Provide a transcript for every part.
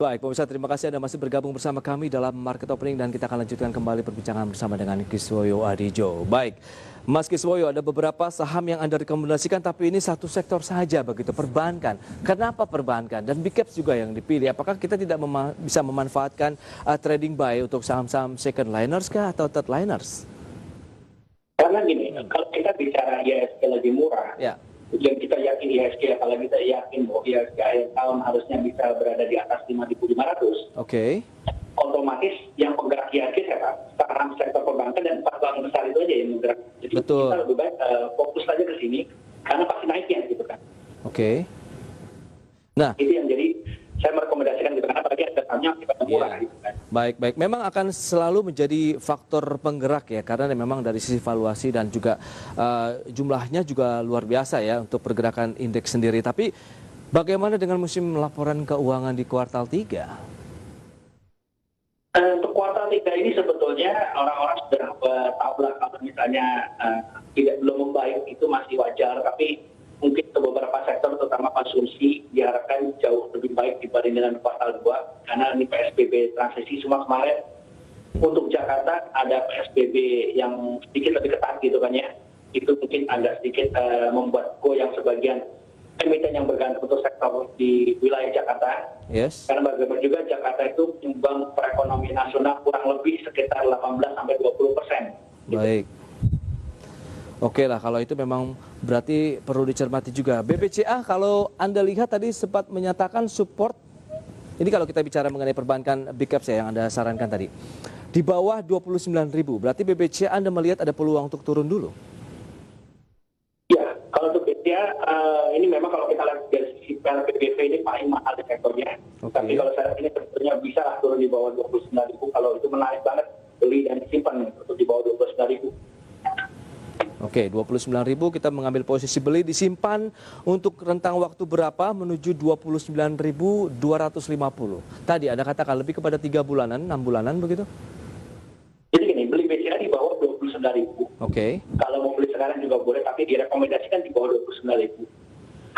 Baik, pemirsa, terima kasih Anda masih bergabung bersama kami dalam Market Opening dan kita akan lanjutkan kembali perbincangan bersama dengan Kiswoyo Adijo. Baik, Mas Kiswoyo, ada beberapa saham yang Anda rekomendasikan tapi ini satu sektor saja begitu, perbankan. Kenapa perbankan? Dan big caps juga yang dipilih. Apakah kita tidak bisa memanfaatkan trading buy untuk saham-saham second liners kah atau third liners? Karena gini, kalau kita bicara IHSG lebih murah, Ya. yang kita yakin IHSG, kalau kita yakin bahwa IHSG akhir tahun harusnya bisa berada di atas 5.500, Oke. otomatis yang penggerak IHSG sekarang sektor perbankan dan 4 bank besar itu aja yang menggerak. Jadi Betul. kita lebih baik fokus saja ke sini, karena pasti naiknya gitu kan. Oke. Nah, Itu yang jadi saya merekomendasikan gitu kan, apalagi ada sahamnya kita murah Iya. gitu kan. Baik. Memang akan selalu menjadi faktor penggerak ya, karena memang dari sisi valuasi dan juga jumlahnya juga luar biasa ya untuk pergerakan indeks sendiri. Tapi bagaimana dengan musim laporan keuangan di kuartal 3? Untuk kuartal 3 ini sebetulnya orang-orang sudah tahu lah kalau misalnya belum membaik itu masih wajar, tapi mungkin untuk beberapa sektor terutama konsumsi diharapkan jauh lebih baik dibanding dengan kuartal 2 karena ini PSBB transisi semua kemarin. Untuk Jakarta ada PSBB yang sedikit lebih ketat gitu kan ya, itu mungkin agak sedikit membuat goyang sebagian emiten yang bergantung untuk sektor di wilayah Jakarta. Yes. Karena bagaimana juga Jakarta itu menyumbang perekonomian nasional kurang lebih sekitar 18-20%. Baik. Oke lah, kalau itu memang berarti perlu dicermati juga. BBCA kalau Anda lihat tadi sempat menyatakan support, ini kalau kita bicara mengenai perbankan big caps ya yang Anda sarankan tadi, di bawah 29.000, berarti BBCA Anda melihat ada peluang untuk turun dulu? Ya, kalau untuk BCA, ini memang kalau kita lihat dari sisi PLPBV ini paling mahal di sektornya. Oke. Tapi kalau saya ini sebetulnya bisa lah turun di bawah 29.000, kalau itu menarik banget beli dan simpan untuk di bawah 29.000. Oke, 29.000 kita mengambil posisi beli, disimpan untuk rentang waktu berapa menuju 29.250. Tadi Anda katakan lebih kepada 3 bulanan, 6 bulanan begitu? Jadi gini, beli BCA di bawah 29.000. Oke. Kalau mau beli sekarang juga boleh, tapi direkomendasikan di bawah 29.000.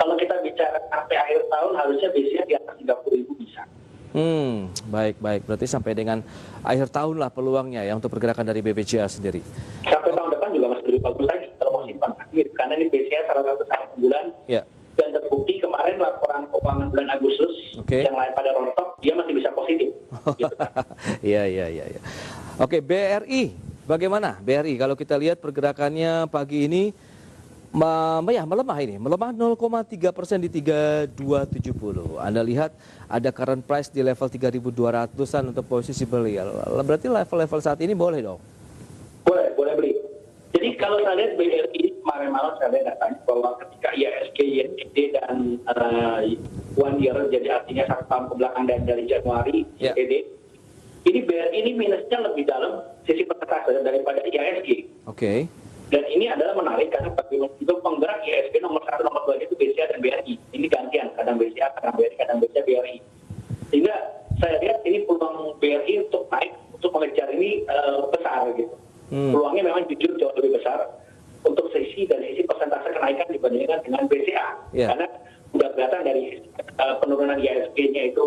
Kalau kita bicara sampai akhir tahun harusnya BCA di atas 30.000 bisa. Baik. Berarti sampai dengan akhir tahun lah peluangnya ya untuk pergerakan dari BBCA sendiri. Sampai tahun depan juga masih lebih bagus lagi kalau mau simpan akhir. Karena ini BCA salah satu saham bulan. Ya. Dan terbukti kemarin laporan keuangan bulan Agustus Oke. yang lain pada rontok, dia masih bisa positif. Gitu. Iya. Oke, BRI. Bagaimana BRI? Kalau kita lihat pergerakannya pagi ini melemah ini, melemah 0,3% di 3270. Anda lihat ada current price di level 3.200-an untuk posisi beli. Berarti level-level saat ini boleh dong? Boleh beli. Jadi kalau saya lihat BRI kemarin malam saya lihat datanya bahwa ketika IHSG, YTD dan 1 year, jadi artinya 1 tahun kebelakang dan dari Januari Ya. YTD, ini BRI ini minusnya lebih dalam sisi persentase daripada IHSG. Oke. Dan ini adalah menarik karena itu penggerak IHSG nomor 1, nomor 2 itu BCA dan BRI. Ini gantian, kadang BCA, kadang BRI, kadang BCA, BRI. Sehingga saya lihat ini peluang BRI untuk naik, untuk mengejar ini besar gitu. Peluangnya memang jujur jauh lebih besar untuk sisi persentase kenaikan dibandingkan dengan BCA. Yeah. Karena sudah kelihatan dari penurunan IHSG-nya itu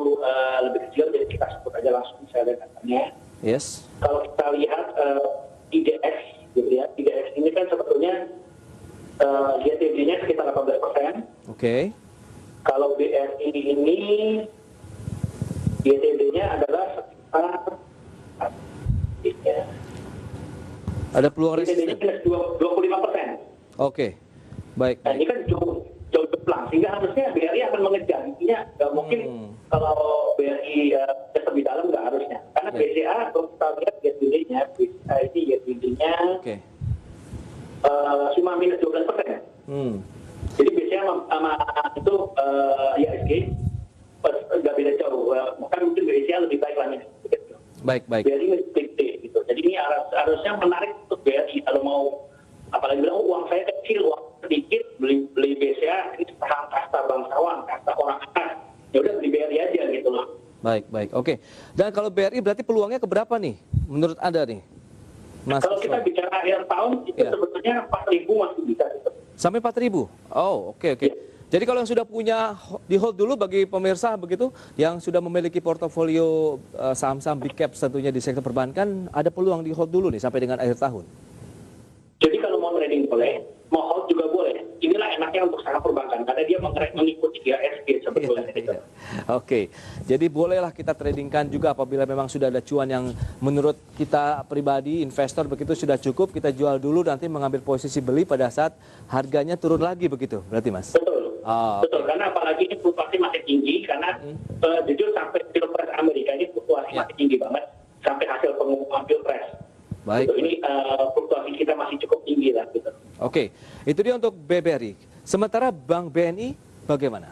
lebih kecil, jadi kita sebut aja langsung saya lihat datanya. Yes. Kalau kita lihat IDX, gitu ya, IDX ini kan sebetulnya YTD-nya sekitar 18%. Oke. Kalau BRI ini YTD-nya adalah sekitar Ada peluang YTD-nya resisten. 25%. Oke. Baik. Nah, ini kan jauh jeplang, sehingga harusnya BRI akan mengejar. Intinya nggak mungkin kalau BRI lebih dalam, nggak harusnya. Karena Ya. BCA, kalau kita lihat YTD-nya, YTD-nya Oke. cuma minus 12%. Jadi BCA sama itu IHSG nggak beda jauh. Bahkan mungkin BCA lebih baik lah minus. Baik. BRI minus gitu. Jadi ini harusnya menarik untuk BRI kalau mau, apalagi bilang uang saya kecil, uang sedikit, beli BCA, ini saham kasta bangsawan, kasta orang atas, ya udah beli BRI aja gitu loh. Baik. Oke. Dan kalau BRI berarti peluangnya ke berapa nih menurut Anda nih, Mas? Kalau kita bicara akhir tahun itu Ya. sebetulnya 4.000 masih bisa gitu. Sampai 4.000. Oh, oke. Ya. Jadi kalau yang sudah punya di hold dulu bagi pemirsa begitu yang sudah memiliki portofolio saham-saham big cap tentunya di sektor perbankan ada peluang di hold dulu nih sampai dengan akhir tahun. Jadi kalau mau trading boleh, mau hold juga boleh. Inilah enaknya untuk saham perbankan karena dia mengikuti IHSG sebetulnya. Iya. Oke, jadi bolehlah kita tradingkan juga apabila memang sudah ada cuan yang menurut kita pribadi investor begitu sudah cukup, kita jual dulu nanti mengambil posisi beli pada saat harganya turun lagi begitu, berarti Mas? Betul. Betul, karena apalagi ini fluktuasi masih tinggi karena jujur sampai Pilpres Amerika ini fluktuasi masih tinggi banget sampai hasil pengumuman Pilpres. Baik. Gitu, ini fluktuasi kita masih cukup tinggi lah gitu. Oke, itu dia untuk BBRI. Sementara Bank BNI bagaimana?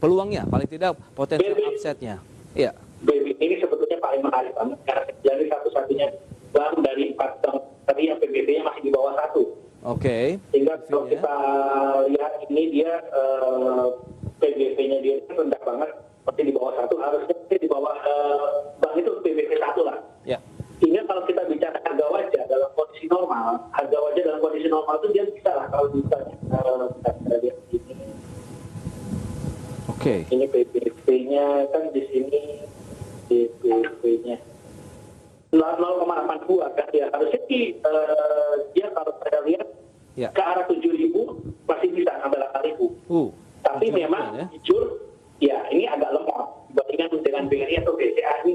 Peluangnya, paling tidak potensial upside-nya. Iya. BBRI ini sebetulnya paling menarik banget karena jadi satu-satunya bank dari 4 bank tadi yang PBB-nya masih di bawah 1. Oke. Sehingga kalau kita lihat ini dia PBB-nya dia rendah banget, seperti di bawah 1, harusnya di bawah bank itu PBB 1 lah. Ya. Sehingga kalau kita bicara harga wajah dalam kondisi normal, harga wajah dalam kondisi normal itu dia bisa lah kalau misalnya kita lihat ini. Oke. Ini PBB-nya kan di sini PBB-nya 0,82 kan ya, harusnya sih dia kalau saya lihat ke arah 7.000 masih bisa sampai 8.000. Tapi memang jujur ya ini agak lemot dibandingkan dengan BRI atau BCA ini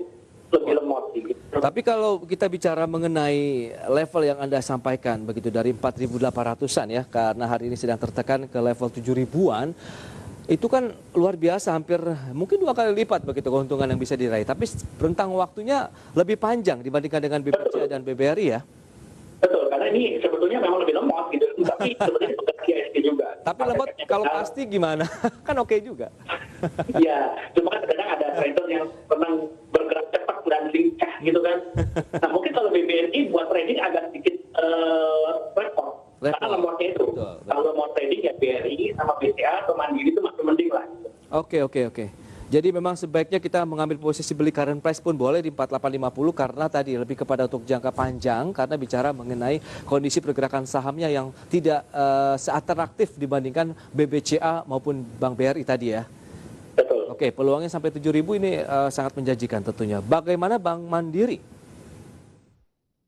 lebih lemot sih. Tapi kalau kita bicara mengenai level yang Anda sampaikan begitu dari 4.800-an ya, karena hari ini sedang tertekan ke level 7.000-an, itu kan luar biasa, hampir mungkin 2 kali lipat begitu keuntungan yang bisa diraih. Tapi rentang waktunya lebih panjang dibandingkan dengan BBCA dan BBRI ya. Betul, karena ini sebetulnya memang lebih lemot gitu. Tapi sebetulnya IHSG juga. Tapi lemot kalau pasti gimana? Kan oke juga. Ya, cuma kadang ada trader yang memang bergerak cepat dan lincah gitu kan. Nah mungkin kalau BBNI buat trading agak sedikit repot. Karena lemotnya itu. Betul. Kalau mau trading ya BRI sama BCA atau Mandiri itu masih mending lah. Oke. Jadi memang sebaiknya kita mengambil posisi beli current price pun boleh di 4850 karena tadi lebih kepada untuk jangka panjang karena bicara mengenai kondisi pergerakan sahamnya yang tidak seatraktif dibandingkan BBCA maupun Bank BRI tadi ya. Betul. Oke, peluangnya sampai 7.000 ini sangat menjanjikan tentunya. Bagaimana Bank Mandiri?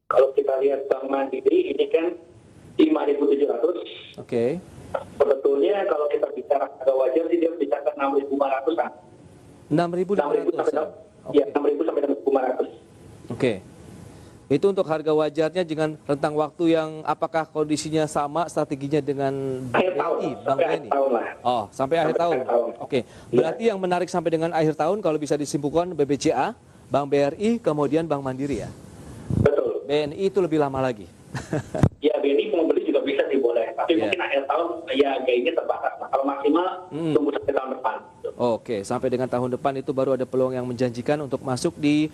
Kalau kita lihat Bank Mandiri ini kan 5.700. Oke. Sebetulnya kalau kita bicara harga wajar sih dia bisa ke 6.500-an. 6.500. Ya, 6.000 sampai 6.500. Oke. Itu untuk harga wajarnya dengan rentang waktu yang apakah kondisinya sama strateginya dengan akhir tahun, Bank BNI? Oh, sampai akhir tahun. Oke. Berarti yang menarik sampai dengan akhir tahun kalau bisa disimpulkan BBCA, Bank BRI, kemudian Bank Mandiri ya. Betul. BNI itu lebih lama lagi. Ya, BNI mau beli juga bisa sih boleh. Tapi mungkin akhir tahun ya gainnya terbatas. Nah, kalau maksimal tunggu sampai tahun depan. Oke, sampai dengan tahun depan itu baru ada peluang yang menjanjikan untuk masuk di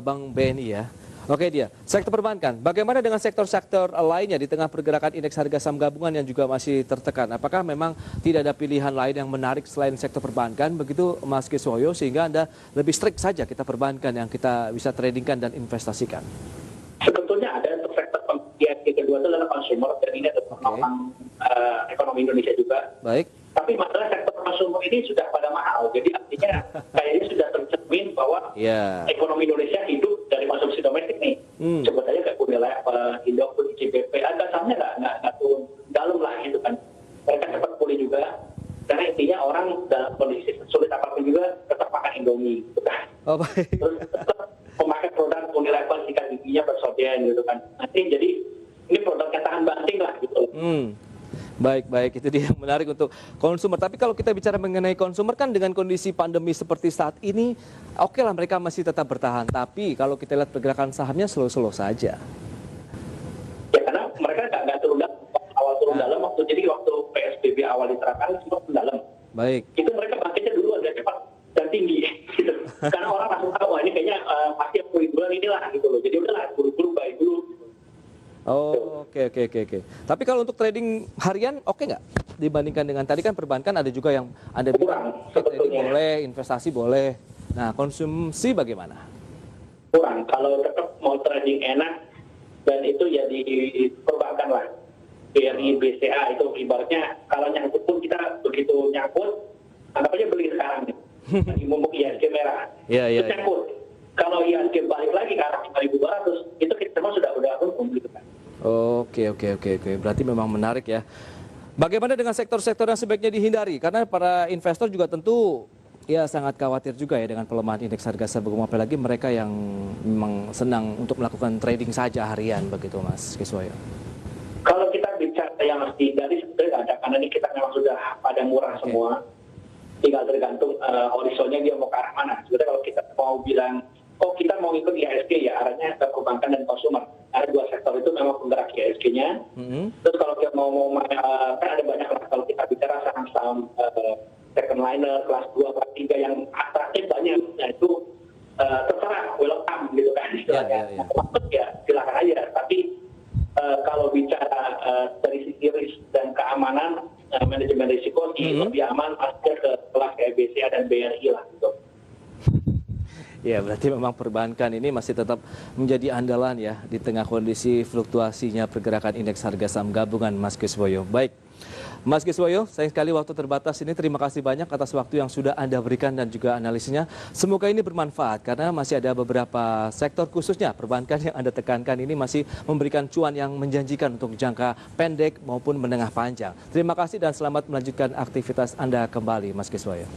Bank BNI ya. Oke dia, sektor perbankan. Bagaimana dengan sektor-sektor lainnya di tengah pergerakan indeks harga saham gabungan yang juga masih tertekan? Apakah memang tidak ada pilihan lain yang menarik selain sektor perbankan? Begitu Mas Kiswoyo, sehingga Anda lebih strict saja kita perbankan yang kita bisa tradingkan dan investasikan? Sebetulnya ada untuk sektor yang kedua itu adalah consumer dan ini adalah penopang ekonomi Indonesia juga. Baik. Tapi masalah sektor consumer ini sudah pada mahal. Jadi artinya kayaknya sudah tercermin bahwa ekonomi Indonesia hidup dari konsumsi domestik nih. Coba aja kayak Unilever, Indofood, CBP, sahamnya nggak turun dalam lah gitu kan. Mereka cepat pulih juga. Karena intinya orang dalam kondisi sulit apapun juga tetap makan Indomie gitu kan. Oh baik. Terus tetap memakai produk Unilever jika giginya bersodium gitu kan. Nanti jadi ini produknya tahan banting lah gitu. Baik, itu dia yang menarik untuk konsumer. Tapi kalau kita bicara mengenai konsumer kan dengan kondisi pandemi seperti saat ini, oke lah mereka masih tetap bertahan. Tapi kalau kita lihat pergerakan sahamnya slow-slow saja. Ya karena mereka nggak turun dalam, awal turun dalam waktu PSBB awal diterapkan semua turun dalam. Baik. Itu mereka bangkitnya dulu agak cepat dan tinggi gitu. Karena orang langsung tahu wah ini kayaknya pasti bulan inilah gitu loh. Jadi udahlah buru-buru buy dulu. Oh, oke. Tapi kalau untuk trading harian oke nggak? Dibandingkan dengan tadi kan perbankan ada juga yang Anda bilang trading boleh, investasi boleh. Nah, konsumsi bagaimana? Kurang. Kalau tetap mau trading enak dan itu ya di perbankan lah. BRI, BCA itu ibaratnya kalau nyangkut pun kita begitu nyangkut, anggap aja beli sekarang nih. Lagi mumpung IHSG merah. Iya, iya. Terus nyangkut. Kalau IHSG balik lagi ke arah 5.200, itu kita semua sudah untung gitu kan. Oke. Berarti memang menarik ya. Bagaimana dengan sektor-sektor yang sebaiknya dihindari? Karena para investor juga tentu ya sangat khawatir juga ya dengan pelemahan indeks harga saham, apalagi mereka yang memang senang untuk melakukan trading saja harian begitu Mas Kiswoyo. Kalau kita bicara yang harus dihindari sebetulnya nggak ada, karena ini kita memang sudah pada murah semua. Tinggal tergantung horizonnya dia mau ke arah mana. Sebetulnya kalau kita mau bilang, oh kita mau ikut IHSG ya, arahnya ke perbankan dan konsumer. Ada dua sektor itu memang penggerak IHSG-nya. Terus kalau kita mau kan ada banyak lah, kalau kita bicara saham-saham second liner, kelas 2, kelas 3 yang atraktif banyak. Nah itu terserah, welcome gitu kan. Ya silakan aja. Tapi kalau bicara dari sisi risk dan keamanan, manajemen risiko lebih aman pasti ke kelas kayak BCA dan BRI lah gitu. Ya, berarti memang perbankan ini masih tetap menjadi andalan ya di tengah kondisi fluktuasinya pergerakan indeks harga saham gabungan Mas Kiswoyo. Baik, Mas Kiswoyo, sayang sekali waktu terbatas ini. Terima kasih banyak atas waktu yang sudah Anda berikan dan juga analisisnya. Semoga ini bermanfaat karena masih ada beberapa sektor khususnya perbankan yang Anda tekankan ini masih memberikan cuan yang menjanjikan untuk jangka pendek maupun menengah panjang. Terima kasih dan selamat melanjutkan aktivitas Anda kembali Mas Kiswoyo.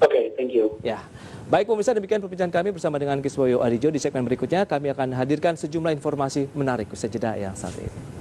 Oke, thank you. Ya. Baik pemirsa, demikian perbincangan kami bersama dengan Kiswoyo Adijo. Di segmen berikutnya kami akan hadirkan sejumlah informasi menarik usai jeda yang satu ini.